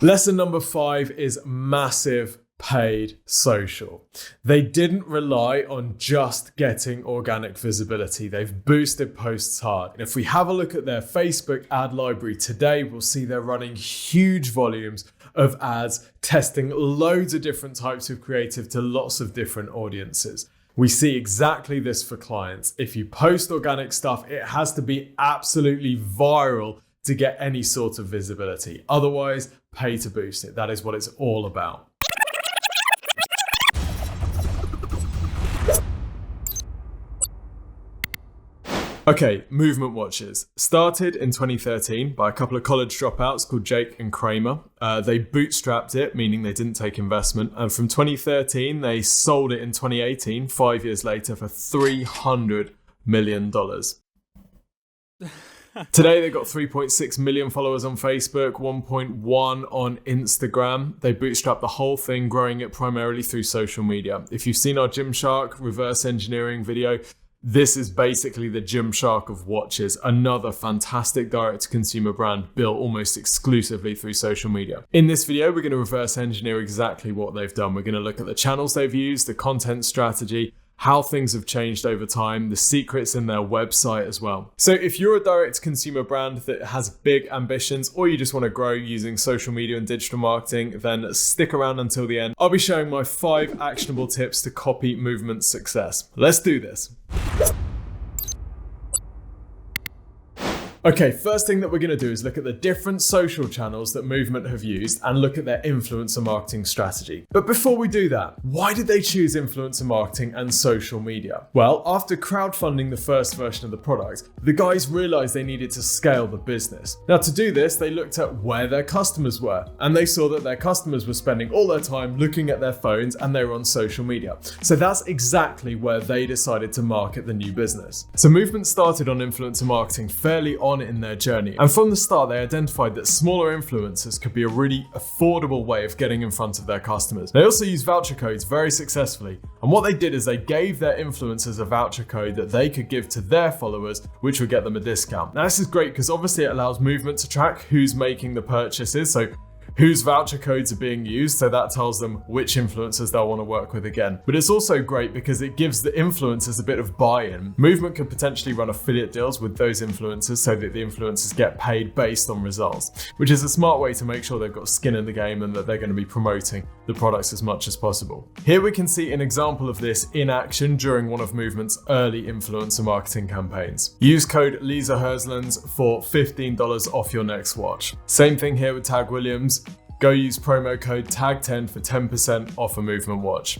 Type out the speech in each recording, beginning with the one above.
Lesson number 5 is massive paid social. They didn't rely on just getting organic visibility. They've boosted posts hard. And if we have a look at their Facebook ad library today, we'll see they're running huge volumes of ads, testing loads of different types of creative to lots of different audiences. We see exactly this for clients. If you post organic stuff, it has to be absolutely viral to get any sort of visibility. Otherwise, pay to boost it. That is what it's all about. Okay, movement watches. Started in 2013 by a couple of college dropouts called Jake and Kramer. They bootstrapped it, meaning they didn't take investment. And from 2013, they sold it in 2018, 5 years later, for $300 million. Today, they've got 3.6 million followers on Facebook, 1.1 on Instagram. They bootstrapped the whole thing, growing it primarily through social media. If you've seen our Gymshark reverse engineering video, this is basically the Gymshark of watches, another fantastic direct-to-consumer brand built almost exclusively through social media. In this video, we're going to reverse engineer exactly what they've done. We're going to look at the channels they've used, the content strategy, how things have changed over time, the secrets in their website as well. So if you're a direct-to-consumer brand that has big ambitions, or you just want to grow using social media and digital marketing, then stick around until the end. I'll be sharing my 5 actionable tips to copy Movement's success. Let's do this. Okay, first thing that we're going to do is look at the different social channels that Movement have used and look at their influencer marketing strategy. But before we do that, why did they choose influencer marketing and social media? Well, after crowdfunding the first version of the product, the guys realized they needed to scale the business. Now, to do this, they looked at where their customers were, and they saw that their customers were spending all their time looking at their phones and they were on social media. So that's exactly where they decided to market the new business. So Movement started on influencer marketing fairly on in their journey, and from the start they identified that smaller influencers could be a really affordable way of getting in front of their customers. They also used voucher codes very successfully, and what they did is they gave their influencers a voucher code that they could give to their followers, which would get them a discount. Now this is great because obviously it allows Movement to track who's making the purchases, so whose voucher codes are being used, so that tells them which influencers they'll want to work with again. But it's also great because it gives the influencers a bit of buy-in. Movement could potentially run affiliate deals with those influencers so that the influencers get paid based on results, which is a smart way to make sure they've got skin in the game and that they're going to be promoting the products as much as possible. Here we can see an example of this in action during one of Movement's early influencer marketing campaigns. Use code Lisa Herslands for $15 off your next watch. Same thing here with Tag Williams. Go use promo code TAG10 for 10% off a Movement watch.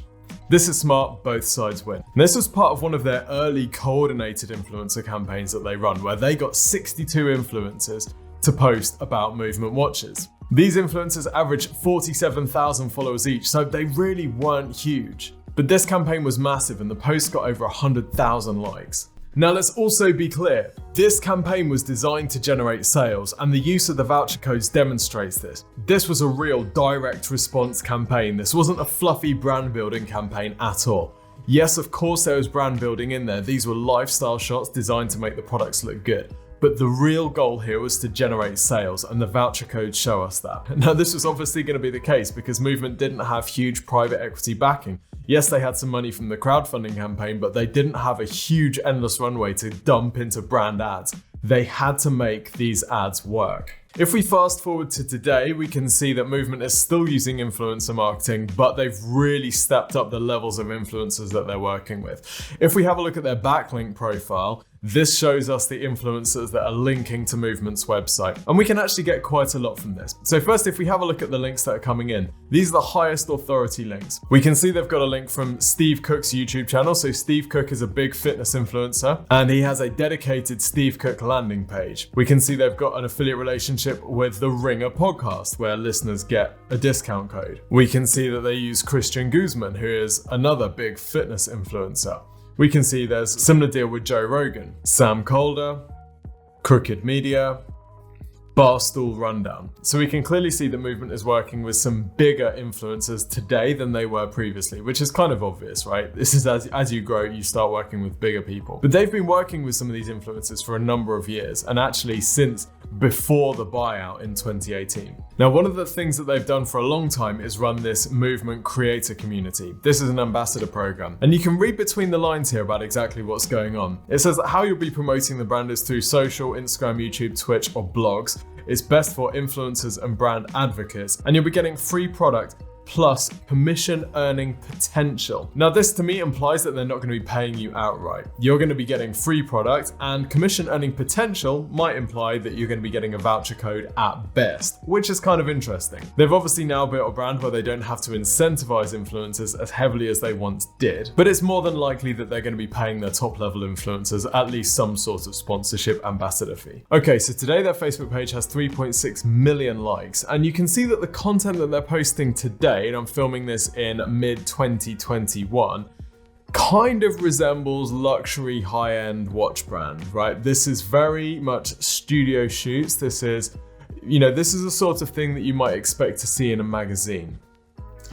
This is smart, both sides win. And this was part of one of their early coordinated influencer campaigns that they run, where they got 62 influencers to post about Movement watches. These influencers averaged 47,000 followers each, so they really weren't huge. But this campaign was massive and the post got over 100,000 likes. Now let's also be clear, this campaign was designed to generate sales and the use of the voucher codes demonstrates this. This was a real direct response campaign. This wasn't a fluffy brand building campaign at all. Yes, of course there was brand building in there. These were lifestyle shots designed to make the products look good. But the real goal here was to generate sales, and the voucher codes show us that. Now this was obviously going to be the case because Movement didn't have huge private equity backing. Yes, they had some money from the crowdfunding campaign, but they didn't have a huge endless runway to dump into brand ads. They had to make these ads work. If we fast forward to today, we can see that Movement is still using influencer marketing, but they've really stepped up the levels of influencers that they're working with. If we have a look at their backlink profile, this shows us the influencers that are linking to Movement's website. And we can actually get quite a lot from this. So first, if we have a look at the links that are coming in, these are the highest authority links. We can see they've got a link from Steve Cook's YouTube channel. So Steve Cook is a big fitness influencer and he has a dedicated Steve Cook landing page. We can see they've got an affiliate relationship with the Ringer podcast where listeners get a discount code. We can see that they use Christian Guzman, who is another big fitness influencer. We can see there's a similar deal with Joe Rogan, Sam Calder, Crooked Media, Barstool Rundown. So we can clearly see that Movement is working with some bigger influencers today than they were previously, which is kind of obvious, right? This is as you grow, you start working with bigger people. But they've been working with some of these influencers for a number of years. And actually, since before the buyout in 2018. Now, one of the things that they've done for a long time is run this movement creator community. This is an ambassador program, and you can read between the lines here about exactly what's going on. It says that how you'll be promoting the brand is through social, Instagram, YouTube, Twitch, or blogs. It's best for influencers and brand advocates, and you'll be getting free product plus commission earning potential. Now, this to me implies that they're not going to be paying you outright. You're going to be getting free product, and commission earning potential might imply that you're going to be getting a voucher code at best, which is kind of interesting. They've obviously now built a brand where they don't have to incentivize influencers as heavily as they once did, but it's more than likely that they're going to be paying their top level influencers at least some sort of sponsorship ambassador fee. Okay, so today their Facebook page has 3.6 million likes, and you can see that the content that they're posting today, and I'm filming this in mid-2021, kind of resembles luxury high-end watch brand, right? This is very much studio shoots. This is the sort of thing that you might expect to see in a magazine.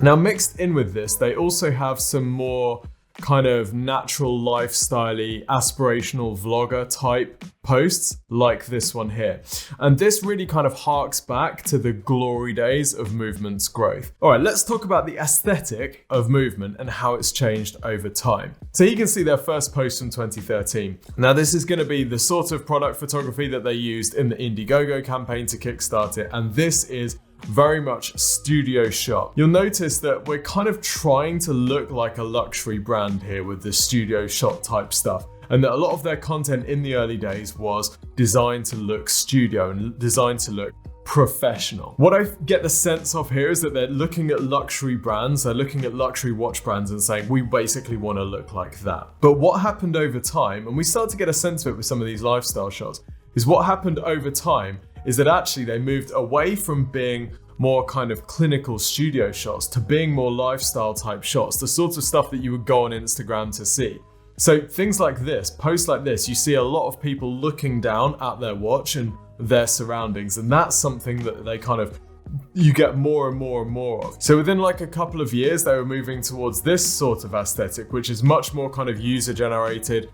Now, mixed in with this, they also have some more kind of natural lifestyle-y, aspirational vlogger type posts like this one here. And this really kind of harks back to the glory days of Movement's growth. All right, let's talk about the aesthetic of Movement and how it's changed over time. So you can see their first post from 2013. Now, this is going to be the sort of product photography that they used in the Indiegogo campaign to kickstart it. And this is very much studio shot. You'll notice that we're kind of trying to look like a luxury brand here with the studio shot type stuff, and that a lot of their content in the early days was designed to look studio and designed to look professional. What I get the sense of here is that they're looking at luxury brands, they're looking at luxury watch brands and saying, we basically want to look like that. But what happened over time, and we start to get a sense of it with some of these lifestyle shots, is what happened over time is that actually they moved away from being more kind of clinical studio shots to being more lifestyle type shots, the sorts of stuff that you would go on Instagram to see. So things like this, posts like this, you see a lot of people looking down at their watch and their surroundings, and that's something that you get more and more and more of. So within like a couple of years, they were moving towards this sort of aesthetic, which is much more kind of user generated,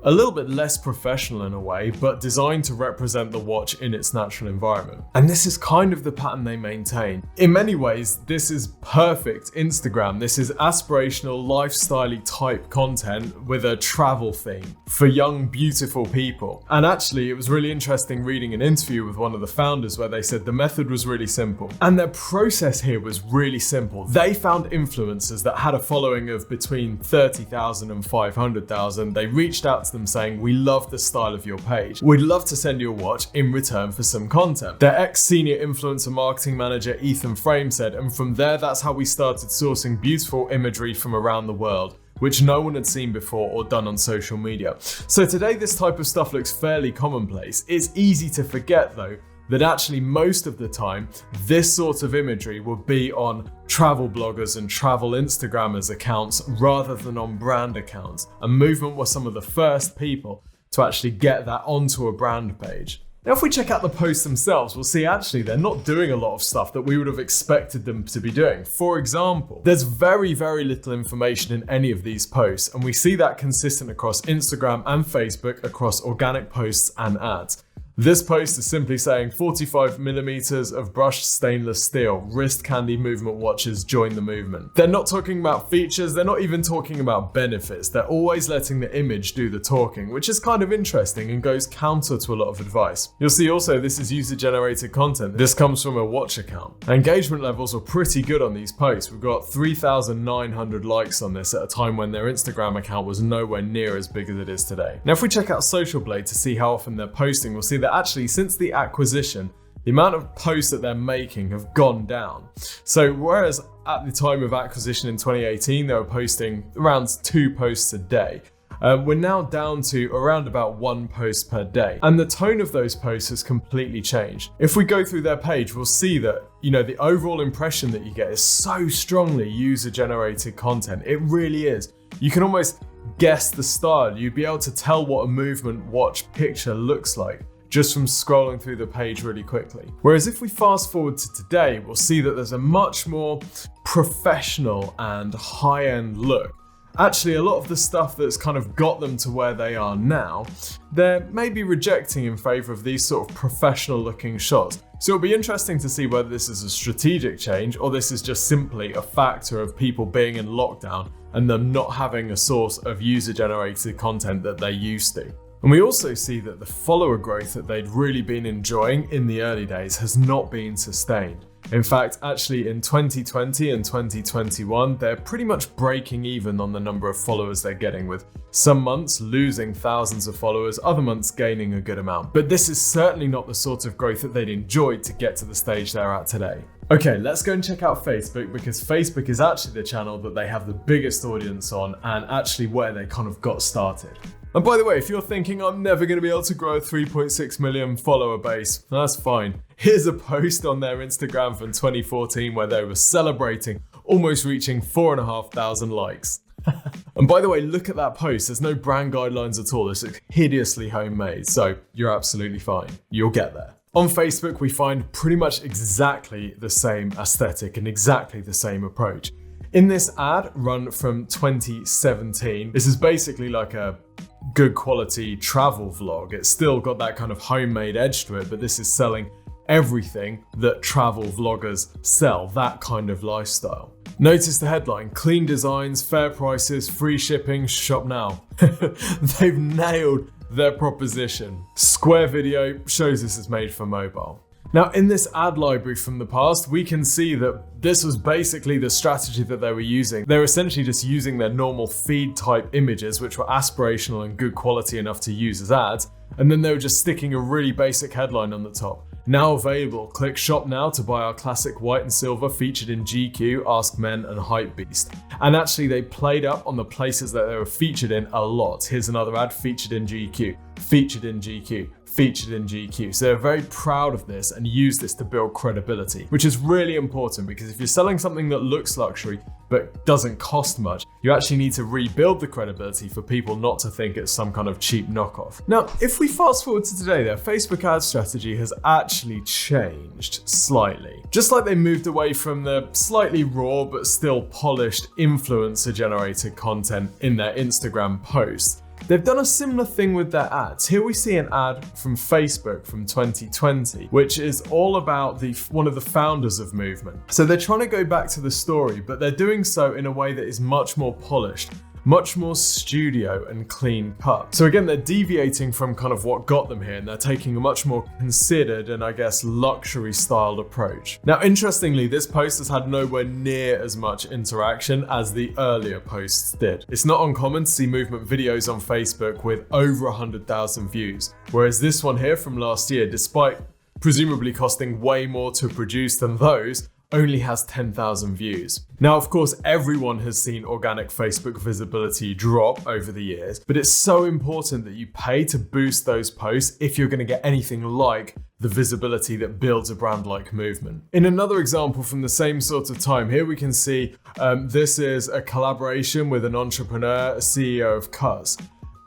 a little bit less professional in a way, but designed to represent the watch in its natural environment. And this is kind of the pattern they maintain. In many ways, this is perfect Instagram. This is aspirational, lifestyle-y type content with a travel theme for young, beautiful people. And actually, it was really interesting reading an interview with one of the founders where they said the method was really simple. And their process here was really simple. They found influencers that had a following of between 30,000 and 500,000. They reached out to them saying, we love the style of your page. We'd love to send you a watch in return for some content. Their ex-senior influencer marketing manager, Ethan Frame, said, and from there, that's how we started sourcing beautiful imagery from around the world, which no one had seen before or done on social media. So today, this type of stuff looks fairly commonplace. It's easy to forget though, that actually most of the time, this sort of imagery would be on travel bloggers and travel Instagrammers accounts rather than on brand accounts. And Movement were some of the first people to actually get that onto a brand page. Now, if we check out the posts themselves, we'll see actually they're not doing a lot of stuff that we would have expected them to be doing. For example, there's very, very little information in any of these posts, and we see that consistent across Instagram and Facebook across organic posts and ads. This post is simply saying 45 millimeters of brushed stainless steel, wrist candy Movement watches, join the movement. They're not talking about features, they're not even talking about benefits. They're always letting the image do the talking, which is kind of interesting and goes counter to a lot of advice. You'll see also this is user generated content. This comes from a watch account. Engagement levels are pretty good on these posts. We've got 3,900 likes on this at a time when their Instagram account was nowhere near as big as it is today. Now, if we check out Social Blade to see how often they're posting, we'll see that actually since the acquisition, the amount of posts that they're making have gone down. So whereas at the time of acquisition in 2018, they were posting around 2 posts a day, we're now down to around about 1 post per day. And the tone of those posts has completely changed. If we go through their page, we'll see that, the overall impression that you get is so strongly user-generated content. It really is. You can almost guess the style. You'd be able to tell what a Movement watch picture looks like just from scrolling through the page really quickly. Whereas if we fast forward to today, we'll see that there's a much more professional and high-end look. Actually, a lot of the stuff that's kind of got them to where they are now, they're maybe rejecting in favor of these sort of professional looking shots. So it'll be interesting to see whether this is a strategic change or this is just simply a factor of people being in lockdown and them not having a source of user-generated content that they used to. And we also see that the follower growth that they'd really been enjoying in the early days has not been sustained. In fact, actually in 2020 and 2021, they're pretty much breaking even on the number of followers they're getting, with some months losing thousands of followers, other months gaining a good amount. But this is certainly not the sort of growth that they'd enjoyed to get to the stage they're at today. Okay, let's go and check out Facebook, because Facebook is actually the channel that they have the biggest audience on and actually where they kind of got started. And by the way, if you're thinking I'm never going to be able to grow a 3.6 million follower base, that's fine. Here's a post on their Instagram from 2014 where they were celebrating almost reaching 4,500 likes. And by the way, look at that post. There's no brand guidelines at all. It's hideously homemade, so you're absolutely fine. You'll get there. On Facebook, we find pretty much exactly the same aesthetic and exactly the same approach. In this ad run from 2017, this is basically like a good quality travel vlog. It's still got that kind of homemade edge to it, but this is selling everything that travel vloggers sell, that kind of lifestyle. Notice the headline: clean designs, fair prices, free shipping, shop now. They've nailed their proposition. Square Video shows this is made for mobile. Now, in this ad library from the past, we can see that this was basically the strategy that they were using. They were essentially just using their normal feed type images, which were aspirational and good quality enough to use as ads, and then they were just sticking a really basic headline on the top. Now available, click shop now to buy our classic white and silver featured in GQ, Ask Men and Hypebeast. And actually they played up on the places that they were featured in a lot. Here's another ad: featured in GQ, featured in GQ, featured in GQ. So they're very proud of this and use this to build credibility, which is really important, because if you're selling something that looks luxury but doesn't cost much, you actually need to rebuild the credibility for people not to think it's some kind of cheap knockoff. Now, if we fast forward to today, their Facebook ad strategy has actually changed slightly. Just like they moved away from the slightly raw but still polished influencer generated content in their Instagram posts, they've done a similar thing with their ads. Here we see an ad from Facebook from 2020, which is all about one of the founders of Movement. So they're trying to go back to the story, but they're doing so in a way that is much more polished, much more studio and clean cut. So again, they're deviating from kind of what got them here, and they're taking a much more considered and I guess luxury styled approach. Now, interestingly, this post has had nowhere near as much interaction as the earlier posts did. It's not uncommon to see Movement videos on Facebook with over 100,000 views, whereas this one here from last year, despite presumably costing way more to produce than those, only has 10,000 views. Now, of course, everyone has seen organic Facebook visibility drop over the years, but it's so important that you pay to boost those posts if you're going to get anything like the visibility that builds a brand like Movement. In another example from the same sort of time, here we can see this is a collaboration with an entrepreneur, a CEO of Cuz.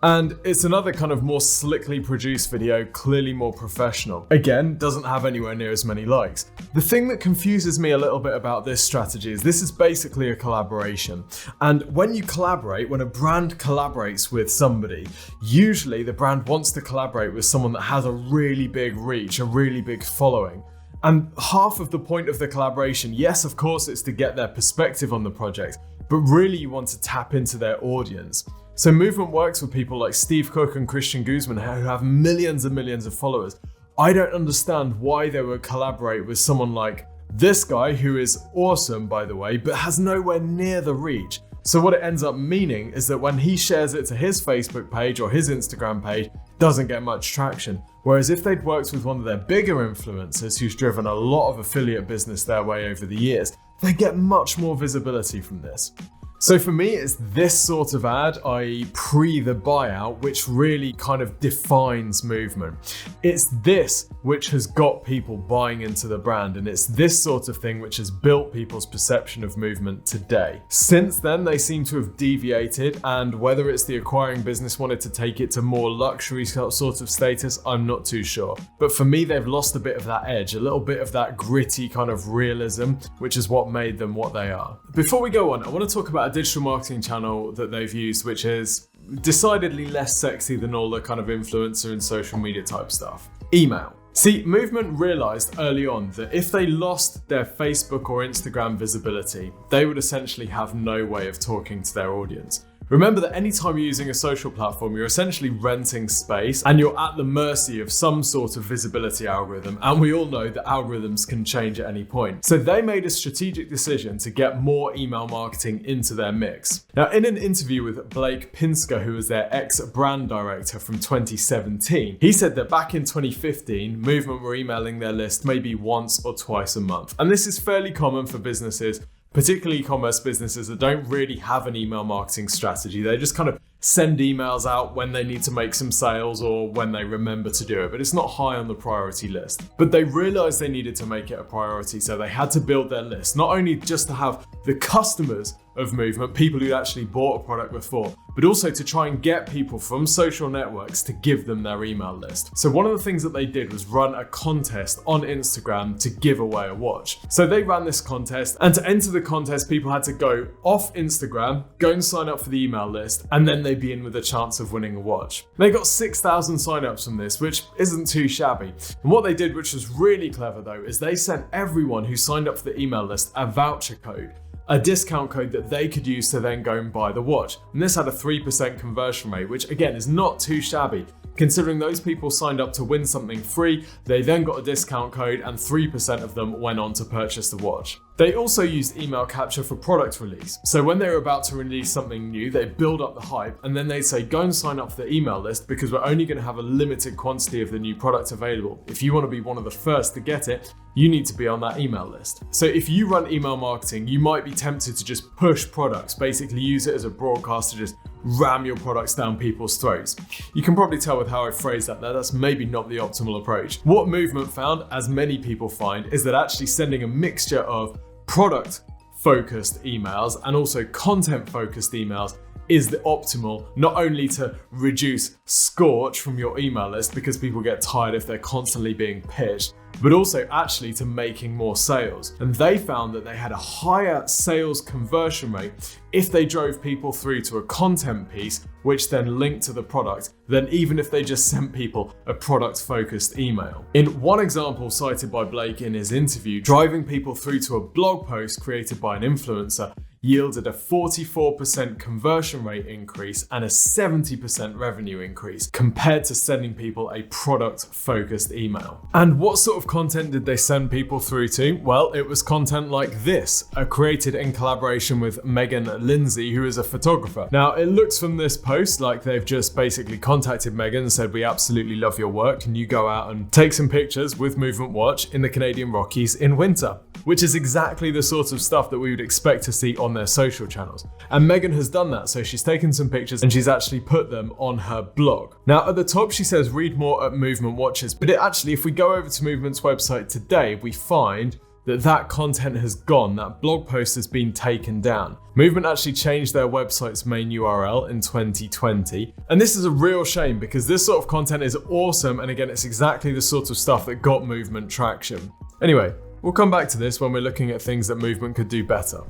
And it's another kind of more slickly produced video, clearly more professional. Again, doesn't have anywhere near as many likes. The thing that confuses me a little bit about this strategy is this is basically a collaboration. And when you collaborate, when a brand collaborates with somebody, usually the brand wants to collaborate with someone that has a really big reach, a really big following. And half of the point of the collaboration, yes, of course, it's to get their perspective on the project, but really you want to tap into their audience. So Movement works with people like Steve Cook and Christian Guzman, who have millions and millions of followers. I don't understand why they would collaborate with someone like this guy, who is awesome, by the way, but has nowhere near the reach. So what it ends up meaning is that when he shares it to his Facebook page or his Instagram page, doesn't get much traction. Whereas if they'd worked with one of their bigger influencers who's driven a lot of affiliate business their way over the years, they get much more visibility from this. So for me, it's this sort of ad, i.e. pre the buyout, which really kind of defines Movement. It's this which has got people buying into the brand, and it's this sort of thing which has built people's perception of Movement today. Since then, they seem to have deviated, and whether it's the acquiring business wanted to take it to more luxury sort of status, I'm not too sure. But for me, they've lost a bit of that edge, a little bit of that gritty kind of realism, which is what made them what they are. Before we go on, I want to talk about a that digital marketing channel that they've used, which is decidedly less sexy than all the kind of influencer and social media type stuff. Email. See, Movement realized early on that if they lost their Facebook or Instagram visibility, they would essentially have no way of talking to their audience. Remember that anytime you're using a social platform, you're essentially renting space and you're at the mercy of some sort of visibility algorithm. And we all know that algorithms can change at any point. So they made a strategic decision to get more email marketing into their mix. Now, in an interview with Blake Pinsker, who was their ex-brand director from 2017, he said that back in 2015, Movement were emailing their list maybe once or twice a month. And this is fairly common for businesses, particularly e-commerce businesses that don't really have an email marketing strategy. They just kind of send emails out when they need to make some sales or when they remember to do it, but it's not high on the priority list. But they realized they needed to make it a priority, so they had to build their list, not only just to have the customers of Movement, people who actually bought a product before, but also to try and get people from social networks to give them their email list. So one of the things that they did was run a contest on Instagram to give away a watch. So they ran this contest, and to enter the contest, people had to go off Instagram, go and sign up for the email list, and then they'd be in with a chance of winning a watch. They got 6,000 signups from this, which isn't too shabby. And what they did, which was really clever though, is they sent everyone who signed up for the email list a voucher code, a discount code that they could use to then go and buy the watch. And this had a 3% conversion rate, which again is not too shabby. Considering those people signed up to win something free, they then got a discount code and 3% of them went on to purchase the watch. They also used email capture for product release. So when they were about to release something new, they build up the hype and then they say, go and sign up for the email list because we're only going to have a limited quantity of the new product available. If you want to be one of the first to get it, you need to be on that email list. So if you run email marketing, you might be tempted to just push products, basically use it as a broadcast to just ram your products down people's throats. You can probably tell with how I phrased that that's maybe not the optimal approach. What Movement found, as many people find, is that actually sending a mixture of product-focused emails and also content-focused emails is the optimal, not only to reduce scorch from your email list because people get tired if they're constantly being pitched, but also actually to making more sales. And they found that they had a higher sales conversion rate if they drove people through to a content piece, which then linked to the product, than even if they just sent people a product-focused email. In one example cited by Blake in his interview, driving people through to a blog post created by an influencer yielded a 44% conversion rate increase and a 70% revenue increase compared to sending people a product-focused email. And what sort of content did they send people through to? Well, it was content like this, created in collaboration with Megan Lindsay, who is a photographer. Now, it looks from this post like they've just basically contacted Megan and said, we absolutely love your work. Can you go out and take some pictures with Movement Watch in the Canadian Rockies in winter? Which is exactly the sort of stuff that we would expect to see on their social channels. And Megan has done that, so she's taken some pictures and she's actually put them on her blog. Now at the top she says read more at Movement Watches, but if we go over to Movement's website today, we find that content has gone, that blog post has been taken down. Movement actually changed their website's main URL in 2020. And this is a real shame because this sort of content is awesome, and again, it's exactly the sort of stuff that got Movement traction. Anyway, we'll come back to this when we're looking at things that Movement could do better.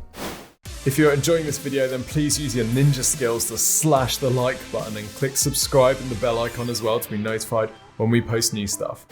If you're enjoying this video, then please use your ninja skills to slash the like button and click subscribe and the bell icon as well to be notified when we post new stuff.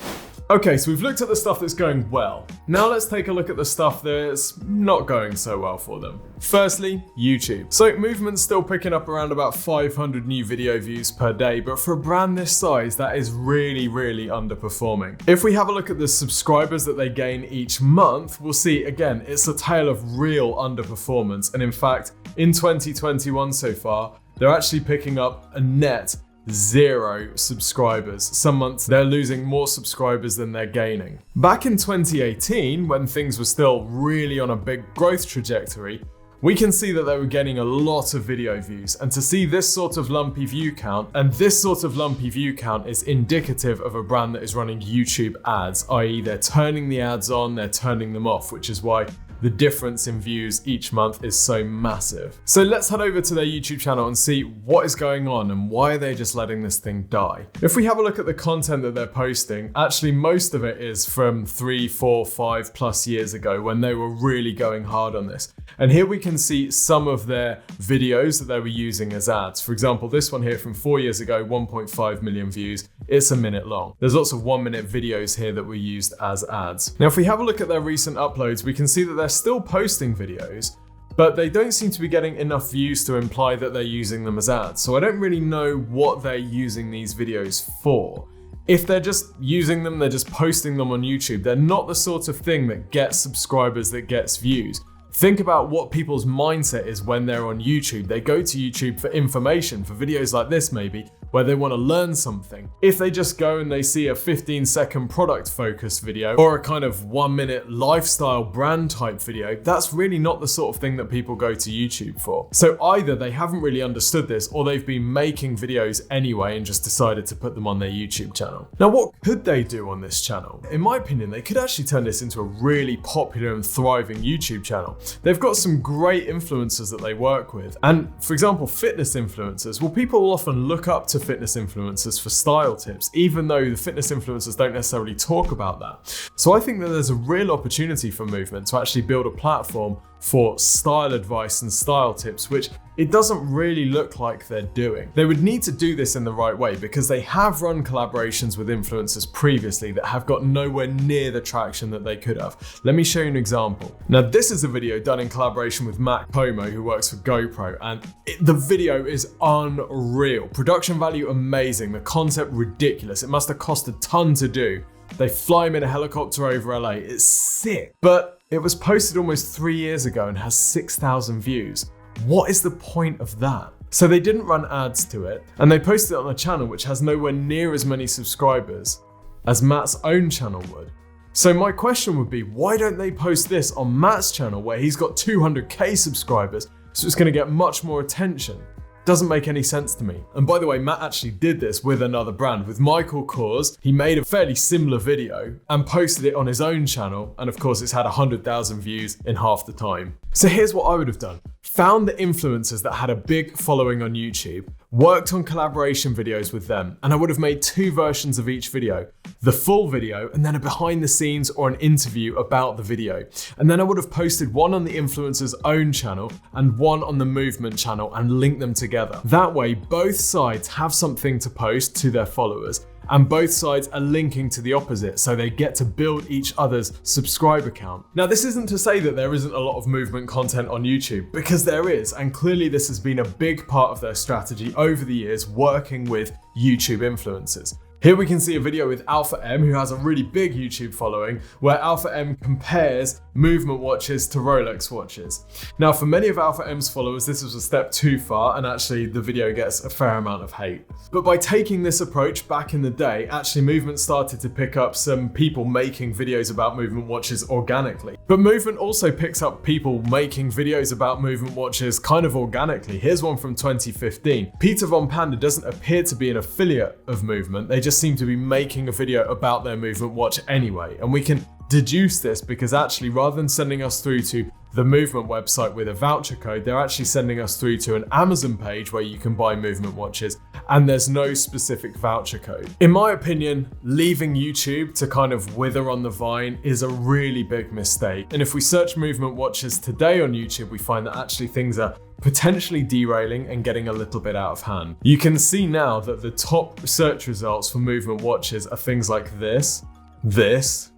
Okay, so we've looked at the stuff that's going well. Now let's take a look at the stuff that's not going so well for them. Firstly, YouTube. So Movement's still picking up around about 500 new video views per day, but for a brand this size, that is really, really underperforming. If we have a look at the subscribers that they gain each month, we'll see, again, it's a tale of real underperformance. And in fact, in 2021 so far, they're actually picking up a net 0 subscribers. Some months they're losing more subscribers than they're gaining. Back in 2018, when things were still really on a big growth trajectory, we can see that they were getting a lot of video views. And to see this sort of lumpy view count, and this sort of lumpy view count is indicative of a brand that is running YouTube ads, i.e. they're turning the ads on, they're turning them off, which is why the difference in views each month is so massive. So let's head over to their YouTube channel and see what is going on and why are they just letting this thing die. If we have a look at the content that they're posting, actually most of it is from 3, 4, 5+ years ago when they were really going hard on this. And here we can see some of their videos that they were using as ads. For example, this one here from 4 years ago, 1.5 million views. It's a minute long. There's lots of 1-minute videos here that were used as ads. Now, if we have a look at their recent uploads, we can see that they're still posting videos, but they don't seem to be getting enough views to imply that they're using them as ads. So I don't really know what they're using these videos for. If they're just using them, they're just posting them on YouTube. They're not the sort of thing that gets subscribers, that gets views. Think about what people's mindset is when they're on YouTube. They go to YouTube for information, for videos like this maybe, where they want to learn something. If they just go and they see a 15-second product focused video or a kind of 1-minute lifestyle brand type video, that's really not the sort of thing that people go to YouTube for. So either they haven't really understood this or they've been making videos anyway and just decided to put them on their YouTube channel. Now, what could they do on this channel? In my opinion, they could actually turn this into a really popular and thriving YouTube channel. They've got some great influencers that they work with. And for example, fitness influencers, well, people will often look up to fitness influencers for style tips, even though the fitness influencers don't necessarily talk about that. So I think that there's a real opportunity for Movement to actually build a platform for style advice and style tips, which it doesn't really look like they're doing. They would need to do this in the right way because they have run collaborations with influencers previously that have got nowhere near the traction that they could have. Let me show you an example. Now, this is a video done in collaboration with Matt Como, who works for GoPro, and the video is unreal. Production value amazing, the concept ridiculous. It must have cost a ton to do. They fly him in a helicopter over LA. It's sick. But it was posted almost 3 years ago and has 6,000 views. What is the point of that? So they didn't run ads to it, and they posted it on a channel which has nowhere near as many subscribers as Matt's own channel would. So my question would be, why don't they post this on Matt's channel where he's got 200k subscribers, so it's gonna get much more attention? Doesn't make any sense to me. And by the way, Matt actually did this with another brand, with Michael Kors. He made a fairly similar video and posted it on his own channel. And of course, it's had 100,000 views in half the time. So here's what I would have done. Found the influencers that had a big following on YouTube, worked on collaboration videos with them, and I would have made 2 versions of each video. The full video and then a behind the scenes or an interview about the video. And then I would have posted one on the influencer's own channel and one on the Movement channel and linked them together. That way, both sides have something to post to their followers, and both sides are linking to the opposite, so they get to build each other's subscriber count. Now, this isn't to say that there isn't a lot of Movement content on YouTube, because there is, and clearly this has been a big part of their strategy over the years, working with YouTube influencers. Here we can see a video with Alpha M, who has a really big YouTube following, where Alpha M compares Movement watches to Rolex watches. Now, for many of Alpha M's followers, this was a step too far, and actually the video gets a fair amount of hate. But by taking this approach back in the day, actually Movement started to pick up some people making videos about Movement watches organically. But Movement also picks up people making videos about Movement watches kind of organically. Here's one from 2015. Peter Von Panda doesn't appear to be an affiliate of Movement. They just seem to be making a video about their Movement watch anyway. And we can deduce this because actually, rather than sending us through to the Movement website with a voucher code, they're actually sending us through to an Amazon page where you can buy Movement watches, and there's no specific voucher code. In my opinion, leaving YouTube to kind of wither on the vine is a really big mistake. And if we search Movement watches today on YouTube, we find that actually things are potentially derailing and getting a little bit out of hand. You can see now that the top search results for Movement watches are things like this, this,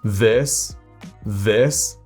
this, this,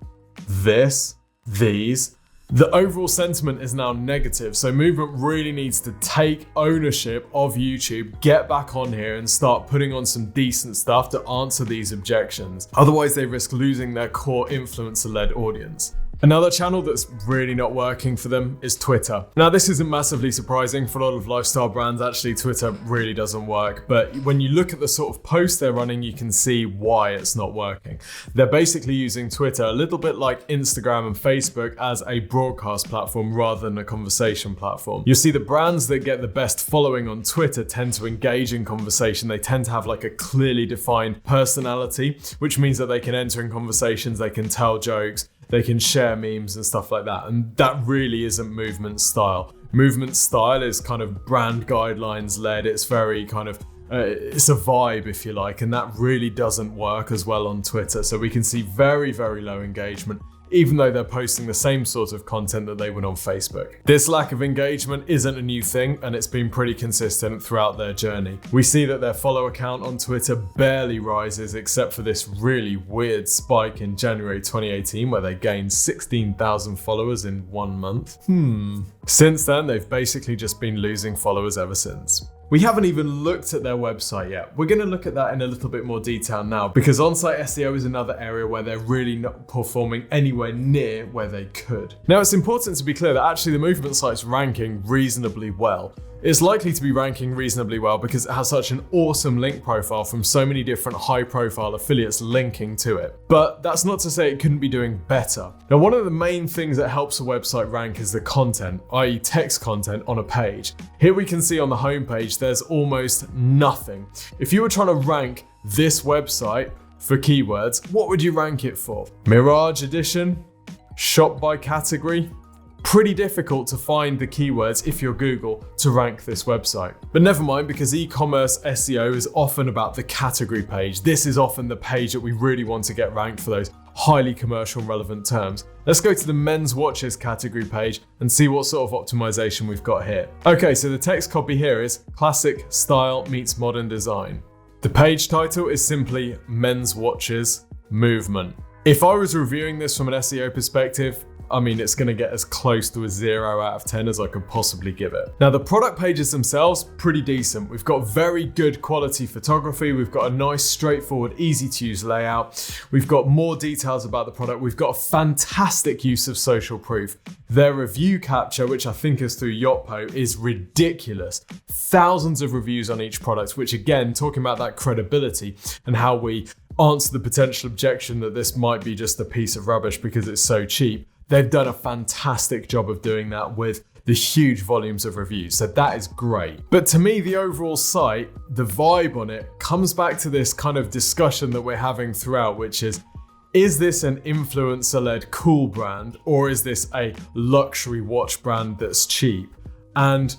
this, these. The overall sentiment is now negative, so Movement really needs to take ownership of YouTube, get back on here and start putting on some decent stuff to answer these objections. Otherwise, they risk losing their core influencer-led audience. Another channel that's really not working for them is Twitter. Now, this isn't massively surprising for a lot of lifestyle brands. Actually, Twitter really doesn't work. But when you look at the sort of posts they're running, you can see why it's not working. They're basically using Twitter a little bit like Instagram and Facebook as a broadcast platform rather than a conversation platform. You'll see the brands that get the best following on Twitter tend to engage in conversation. They tend to have like a clearly defined personality, which means that they can enter in conversations, they can tell jokes, They can share memes and stuff like that. And that really isn't Movement style. Movement style is kind of brand guidelines led. It's very kind of it's a vibe, if you like, and that really doesn't work as well on Twitter. So we can see very, very low engagement, even though they're posting the same sort of content that they would on Facebook. This lack of engagement isn't a new thing, and it's been pretty consistent throughout their journey. We see that their follower count on Twitter barely rises, except for this really weird spike in January 2018, where they gained 16,000 followers in 1 month. Since then, they've basically just been losing followers ever since. We haven't even looked at their website yet. We're going to look at that in a little bit more detail now, because on-site SEO is another area where they're really not performing anywhere near where they could. Now, it's important to be clear that actually the Movement site's ranking reasonably well. It's likely to be ranking reasonably well because it has such an awesome link profile from so many different high-profile affiliates linking to it. But that's not to say it couldn't be doing better. Now, one of the main things that helps a website rank is the content, i.e. text content on a page. Here we can see on the homepage there's almost nothing. If you were trying to rank this website for keywords, what would you rank it for? Mirage Edition? Shop by category? Pretty difficult to find the keywords if you're Google to rank this website. But never mind, because e-commerce SEO is often about the category page. This is often the page that we really want to get ranked for those highly commercial relevant terms. Let's go to the men's watches category page and see what sort of optimization we've got here. Okay, so the text copy here is classic style meets modern design. The page title is simply men's watches movement. If I was reviewing this from an SEO perspective, I mean, it's going to get as close to a 0 out of 10 as I could possibly give it. Now, the product pages themselves, pretty decent. We've got very good quality photography. We've got a nice, straightforward, easy to use layout. We've got more details about the product. We've got a fantastic use of social proof. Their review capture, which I think is through Yotpo, is ridiculous. Thousands of reviews on each product, which again, talking about that credibility and how we answer the potential objection that this might be just a piece of rubbish because it's so cheap. They've done a fantastic job of doing that with the huge volumes of reviews. So that is great. But to me, the overall site, the vibe on it comes back to this kind of discussion that we're having throughout, which is this an influencer-led cool brand, or is this a luxury watch brand that's cheap? And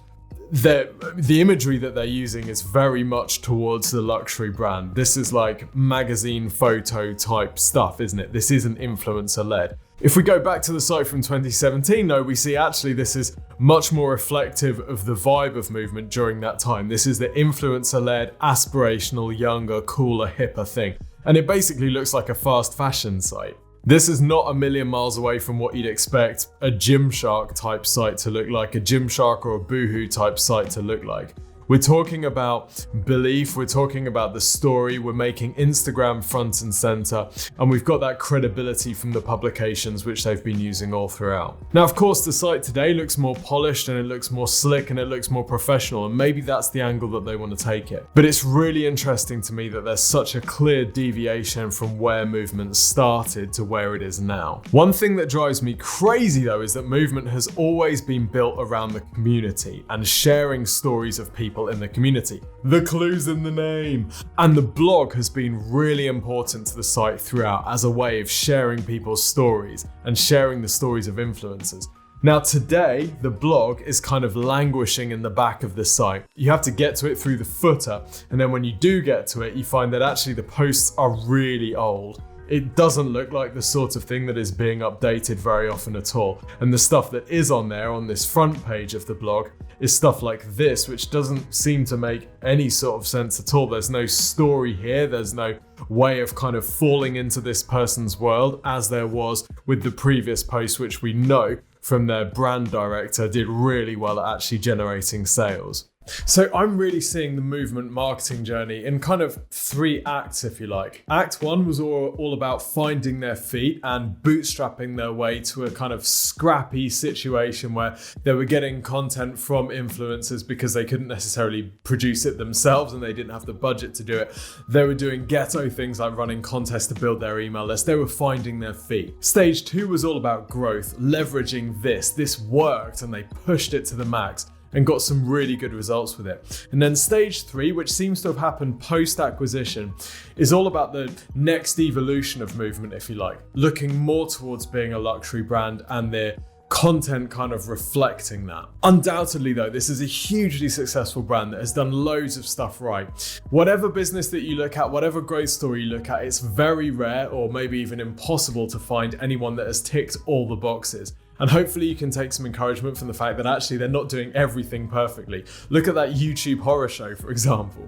the imagery that they're using is very much towards the luxury brand. This is like magazine photo type stuff, isn't it? This isn't influencer-led. If we go back to the site from 2017, though, we see actually this is much more reflective of the vibe of Movement during that time. This is the influencer-led, aspirational, younger, cooler, hipper thing. And it basically looks like a fast fashion site. This is not a million miles away from what you'd expect a Gymshark type site to look like, a Gymshark or a Boohoo type site to look like. We're talking about belief, we're talking about the story, we're making Instagram front and center, and we've got that credibility from the publications which they've been using all throughout. Now, of course, the site today looks more polished and it looks more slick and it looks more professional, and maybe that's the angle that they want to take it. But it's really interesting to me that there's such a clear deviation from where Movement started to where it is now. One thing that drives me crazy though is that Movement has always been built around the community and sharing stories of people in the community. The clue's in the name. And the blog has been really important to the site throughout as a way of sharing people's stories and sharing the stories of influencers. Now today, the blog is kind of languishing in the back of the site. You have to get to it through the footer, and then when you do get to it, you find that actually the posts are really old. It doesn't look like the sort of thing that is being updated very often at all. And the stuff that is on there on this front page of the blog is stuff like this, which doesn't seem to make any sort of sense at all. There's no story here. There's no way of kind of falling into this person's world as there was with the previous post, which we know from their brand director did really well at actually generating sales. So I'm really seeing the Movement marketing journey in kind of 3 acts, if you like. Act 1 was all about finding their feet and bootstrapping their way to a kind of scrappy situation where they were getting content from influencers because they couldn't necessarily produce it themselves and they didn't have the budget to do it. They were doing ghetto things like running contests to build their email list. They were finding their feet. Stage 2 was all about growth, leveraging this. This worked and they pushed it to the max and got some really good results with it. And then stage 3, which seems to have happened post-acquisition, is all about the next evolution of Movement, if you like, looking more towards being a luxury brand and their content kind of reflecting that. Undoubtedly though, this is a hugely successful brand that has done loads of stuff right. Whatever business that you look at, whatever growth story you look at, it's very rare or maybe even impossible to find anyone that has ticked all the boxes. And hopefully you can take some encouragement from the fact that actually they're not doing everything perfectly. Look at that YouTube horror show, for example.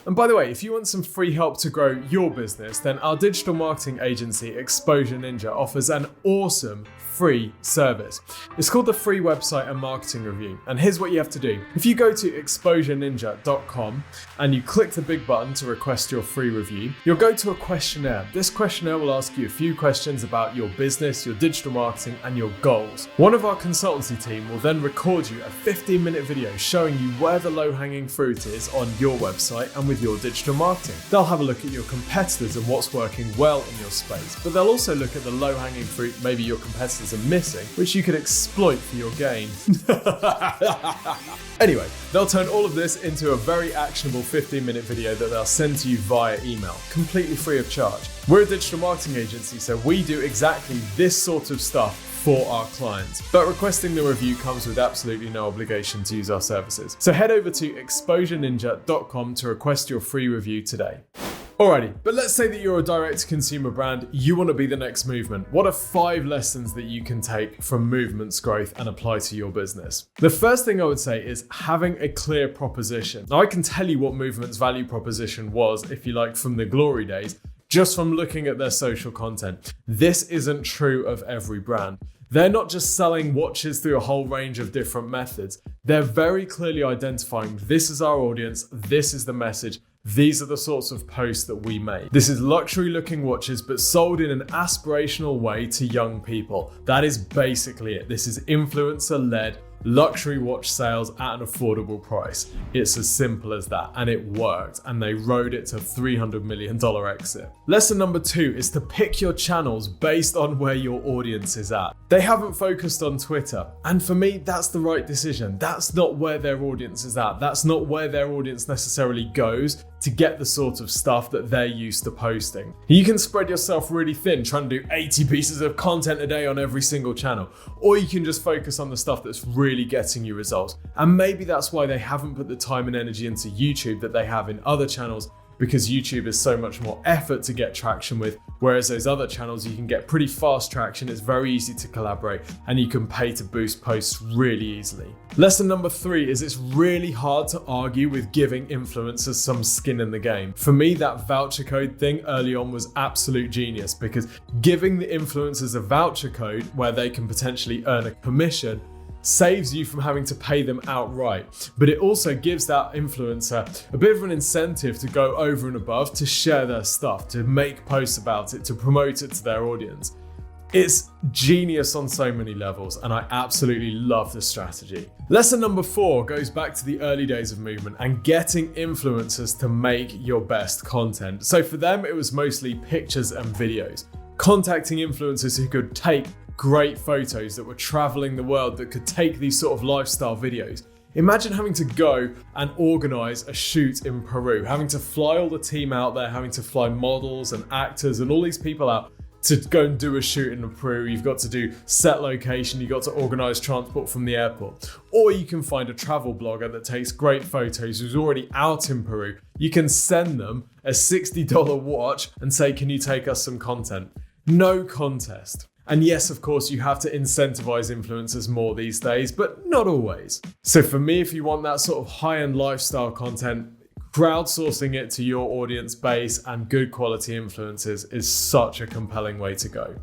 And by the way, if you want some free help to grow your business, then our digital marketing agency, Exposure Ninja, offers an awesome free service. It's called the Free Website and Marketing Review. And here's what you have to do. If you go to exposureninja.com and you click the big button to request your free review, you'll go to a questionnaire. This questionnaire will ask you a few questions about your business, your digital marketing, and your goals. One of our consultancy team will then record you a 15-minute video showing you where the low-hanging fruit is on your website and with your digital marketing. They'll have a look at your competitors and what's working well in your space, but they'll also look at the low-hanging fruit maybe your competitors are missing, which you could exploit for your gain. Anyway, they'll turn all of this into a very actionable 15-minute video that they'll send to you via email, completely free of charge. We're a digital marketing agency, so we do exactly this sort of stuff for our clients. But requesting the review comes with absolutely no obligation to use our services. So head over to exposureninja.com to request your free review today. Alrighty, but let's say that you're a direct-to-consumer brand, you want to be the next Movement. What are 5 lessons that you can take from Movement's growth and apply to your business? The first thing I would say is having a clear proposition. Now, I can tell you what Movement's value proposition was, if you like, from the glory days, just from looking at their social content. This isn't true of every brand. They're not just selling watches through a whole range of different methods. They're very clearly identifying this is our audience, this is the message, these are the sorts of posts that we make. This is luxury looking watches, but sold in an aspirational way to young people. That is basically it. This is influencer led luxury watch sales at an affordable price. It's as simple as that, and it worked, and they rode it to $300 million exit. Lesson number 2 is to pick your channels based on where your audience is at. They haven't focused on Twitter, and for me, that's the right decision. That's not where their audience is at. That's not where their audience necessarily goes to get the sort of stuff that they're used to posting. You can spread yourself really thin, trying to do 80 pieces of content a day on every single channel, or you can just focus on the stuff that's really getting you results. And maybe that's why they haven't put the time and energy into YouTube that they have in other channels, because YouTube is so much more effort to get traction with, whereas those other channels you can get pretty fast traction, it's very easy to collaborate, and you can pay to boost posts really easily. Lesson number 3 is it's really hard to argue with giving influencers some skin in the game. For me, that voucher code thing early on was absolute genius, because giving the influencers a voucher code where they can potentially earn a commission saves you from having to pay them outright. But it also gives that influencer a bit of an incentive to go over and above, to share their stuff, to make posts about it, to promote it to their audience. It's genius on so many levels, and I absolutely love this strategy. Lesson number 4 goes back to the early days of Movement and getting influencers to make your best content. So for them, it was mostly pictures and videos. Contacting influencers who could take great photos, that were traveling the world, that could take these sort of lifestyle videos. Imagine having to go and organize a shoot in Peru, having to fly all the team out there, having to fly models and actors and all these people out to go and do a shoot in Peru. You've got to do set location, you've got to organize transport from the airport. Or you can find a travel blogger that takes great photos who's already out in Peru. You can send them a $60 watch and say, can you take us some content? No contest. And yes, of course, you have to incentivize influencers more these days, but not always. So for me, if you want that sort of high-end lifestyle content, crowdsourcing it to your audience base and good quality influencers is such a compelling way to go.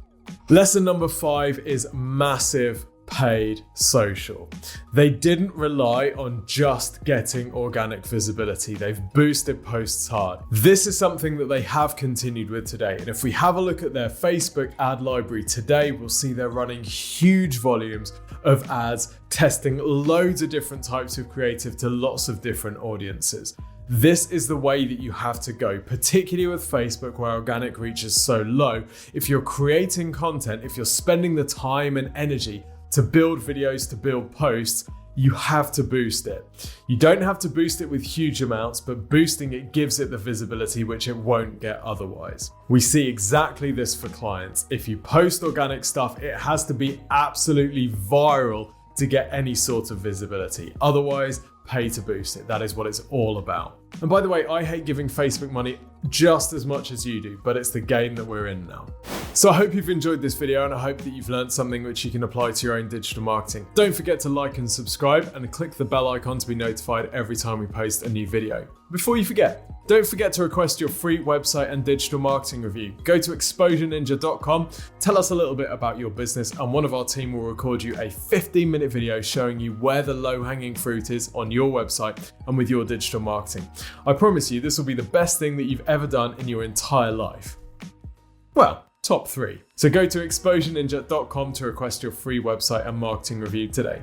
Lesson number 5 is massive paid social. They didn't rely on just getting organic visibility. They've boosted posts hard. This is something that they have continued with today. And if we have a look at their Facebook ad library today, we'll see they're running huge volumes of ads, testing loads of different types of creative to lots of different audiences. This is the way that you have to go, particularly with Facebook where organic reach is so low. If you're creating content, if you're spending the time and energy to build videos, to build posts, you have to boost it. You don't have to boost it with huge amounts, but boosting it gives it the visibility which it won't get otherwise. We see exactly this for clients. If you post organic stuff, it has to be absolutely viral to get any sort of visibility. Otherwise, pay to boost it. That is what it's all about. And by the way, I hate giving Facebook money just as much as you do, but it's the game that we're in now. So I hope you've enjoyed this video and I hope that you've learned something which you can apply to your own digital marketing. Don't forget to like and subscribe and click the bell icon to be notified every time we post a new video. Before you forget, don't forget to request your free website and digital marketing review. Go to exposureninja.com, tell us a little bit about your business, and one of our team will record you a 15-minute video showing you where the low-hanging fruit is on your website and with your digital marketing. I promise you this will be the best thing that you've ever done in your entire life. Well, top 3. So go to exposureninja.com to request your free website and marketing review today.